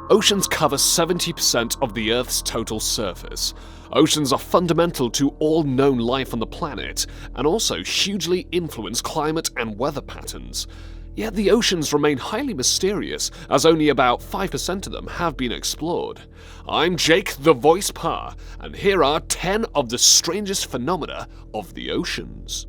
Oceans cover 70% of the Earth's total surface. Oceans are fundamental to all known life on the planet, and also hugely influence climate and weather patterns. Yet the oceans remain highly mysterious, as only about 5% of them have been explored. I'm Jake the Voice Parr, and here are 10 of the strangest phenomena of the oceans.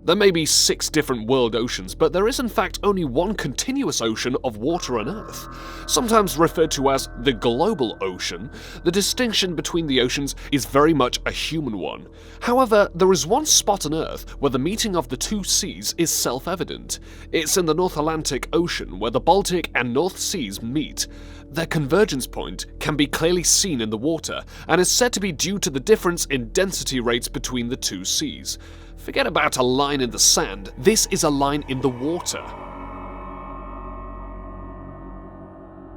There may be 6 different world oceans, but there is in fact only one continuous ocean of water on Earth. Sometimes referred to as the global ocean, the distinction between the oceans is very much a human one. However, there is one spot on Earth where the meeting of the two seas is self-evident. It's in the North Atlantic Ocean, where the Baltic and North Seas meet. Their convergence point can be clearly seen in the water, and is said to be due to the difference in density rates between the two seas. Forget about a line in the sand, this is a line in the water.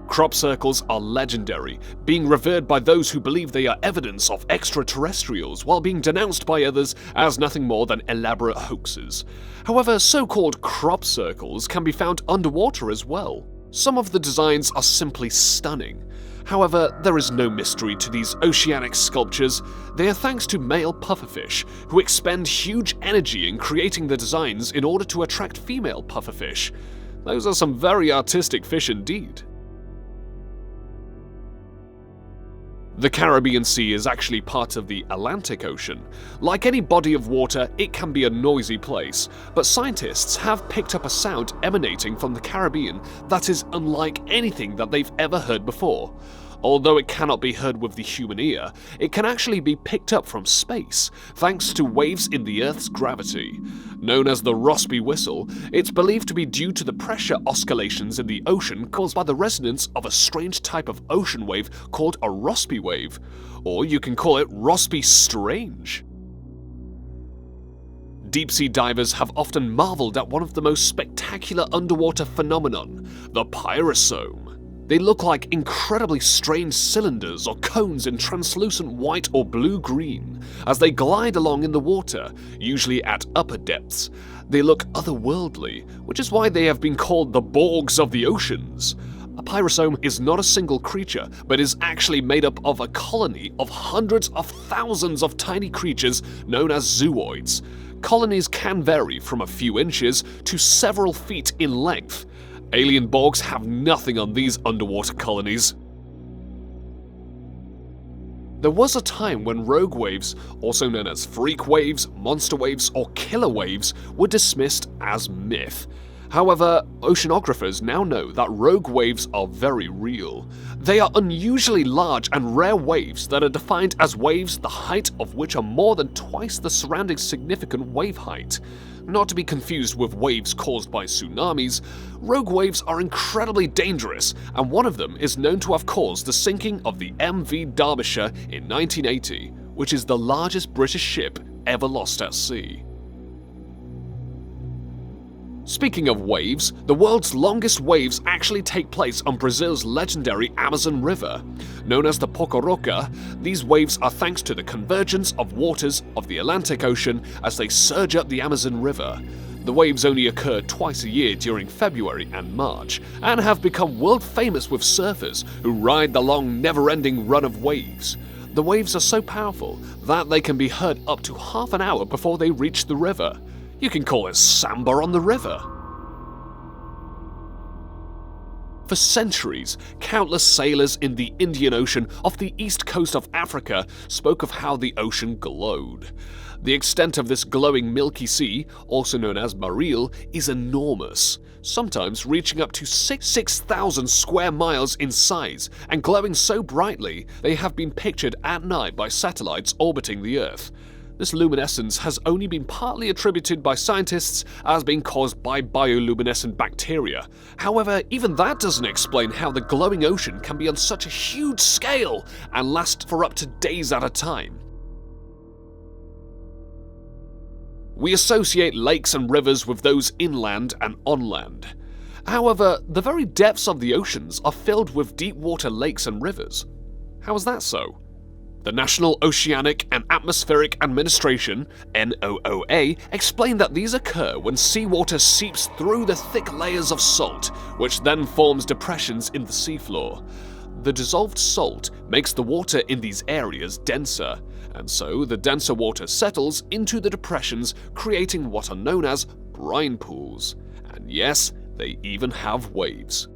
Crop circles are legendary, being revered by those who believe they are evidence of extraterrestrials, while being denounced by others as nothing more than elaborate hoaxes. However, so-called crop circles can be found underwater as well. Some of the designs are simply stunning. However, there is no mystery to these oceanic sculptures. They are thanks to male pufferfish, who expend huge energy in creating the designs in order to attract female pufferfish. Those are some very artistic fish indeed. The Caribbean Sea is actually part of the Atlantic Ocean. Like any body of water, it can be a noisy place, but scientists have picked up a sound emanating from the Caribbean that is unlike anything that they've ever heard before. Although it cannot be heard with the human ear, it can actually be picked up from space, thanks to waves in the Earth's gravity. Known as the Rossby whistle, it's believed to be due to the pressure oscillations in the ocean caused by the resonance of a strange type of ocean wave called a Rossby wave. Or you can call it Rossby strange. Deep-sea divers have often marveled at one of the most spectacular underwater phenomenon, the pyrosome. They look like incredibly strange cylinders or cones in translucent white or blue-green. As they glide along in the water, usually at upper depths, they look otherworldly, which is why they have been called the Borgs of the oceans. A pyrosome is not a single creature, but is actually made up of a colony of hundreds of thousands of tiny creatures known as zooids. Colonies can vary from a few inches to several feet in length. Alien Borgs have nothing on these underwater colonies. There was a time when rogue waves, also known as freak waves, monster waves, or killer waves, were dismissed as myth. However, oceanographers now know that rogue waves are very real. They are unusually large and rare waves that are defined as waves the height of which are more than twice the surrounding significant wave height. Not to be confused with waves caused by tsunamis, rogue waves are incredibly dangerous, and one of them is known to have caused the sinking of the MV Derbyshire in 1980, which is the largest British ship ever lost at sea. Speaking of waves, the world's longest waves actually take place on Brazil's legendary Amazon River. Known as the Pocoroca, these waves are thanks to the convergence of waters of the Atlantic Ocean as they surge up the Amazon River. The waves only occur twice a year during February and March, and have become world famous with surfers who ride the long, never-ending run of waves. The waves are so powerful that they can be heard up to half an hour before they reach the river. You can call it samba on the river. For centuries, countless sailors in the Indian Ocean off the east coast of Africa spoke of how the ocean glowed. The extent of this glowing Milky Sea, also known as Marile, is enormous, sometimes reaching up to 6,000 square miles in size, and glowing so brightly they have been pictured at night by satellites orbiting the Earth. This luminescence has only been partly attributed by scientists as being caused by bioluminescent bacteria. However, even that doesn't explain how the glowing ocean can be on such a huge scale and last for up to days at a time. We associate lakes and rivers with those inland and on land. However, the very depths of the oceans are filled with deep water lakes and rivers. How is that so? The National Oceanic and Atmospheric Administration, NOOA, explained that these occur when seawater seeps through the thick layers of salt, which then forms depressions in the seafloor. The dissolved salt makes the water in these areas denser, and so the denser water settles into the depressions, creating what are known as brine pools. And yes, they even have waves.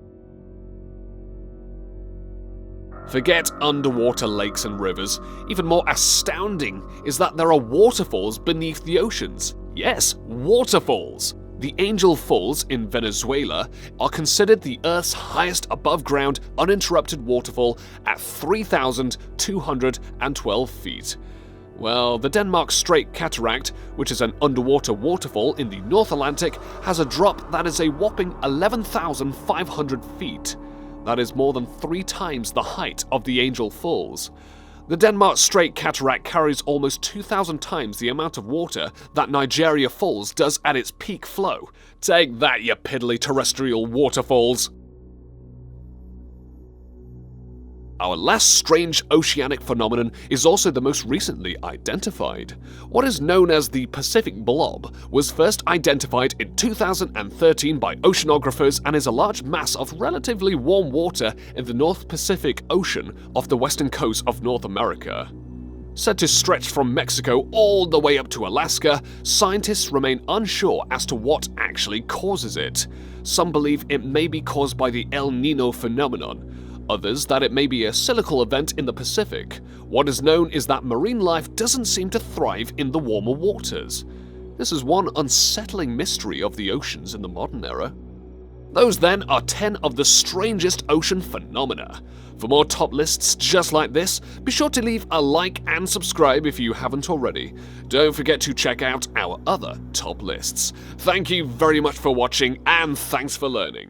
Forget underwater lakes and rivers. Even more astounding is that there are waterfalls beneath the oceans. Yes, waterfalls! The Angel Falls in Venezuela are considered the Earth's highest above-ground uninterrupted waterfall at 3,212 feet. Well, the Denmark Strait Cataract, which is an underwater waterfall in the North Atlantic, has a drop that is a whopping 11,500 feet. That is more than 3 times the height of the Angel Falls. The Denmark Strait Cataract carries almost 2,000 times the amount of water that Niagara Falls does at its peak flow. Take that, you piddly terrestrial waterfalls! Our last strange oceanic phenomenon is also the most recently identified. What is known as the Pacific Blob was first identified in 2013 by oceanographers and is a large mass of relatively warm water in the North Pacific Ocean off the western coast of North America. Said to stretch from Mexico all the way up to Alaska, scientists remain unsure as to what actually causes it. Some believe it may be caused by the El Niño phenomenon. Others that it may be a cyclical event in the Pacific. What is known is that marine life doesn't seem to thrive in the warmer waters. This is one unsettling mystery of the oceans in the modern era. Those then are 10 of the strangest ocean phenomena. For more top lists just like this, be sure to leave a like and subscribe if you haven't already. Don't forget to check out our other top lists. Thank you very much for watching, and thanks for learning.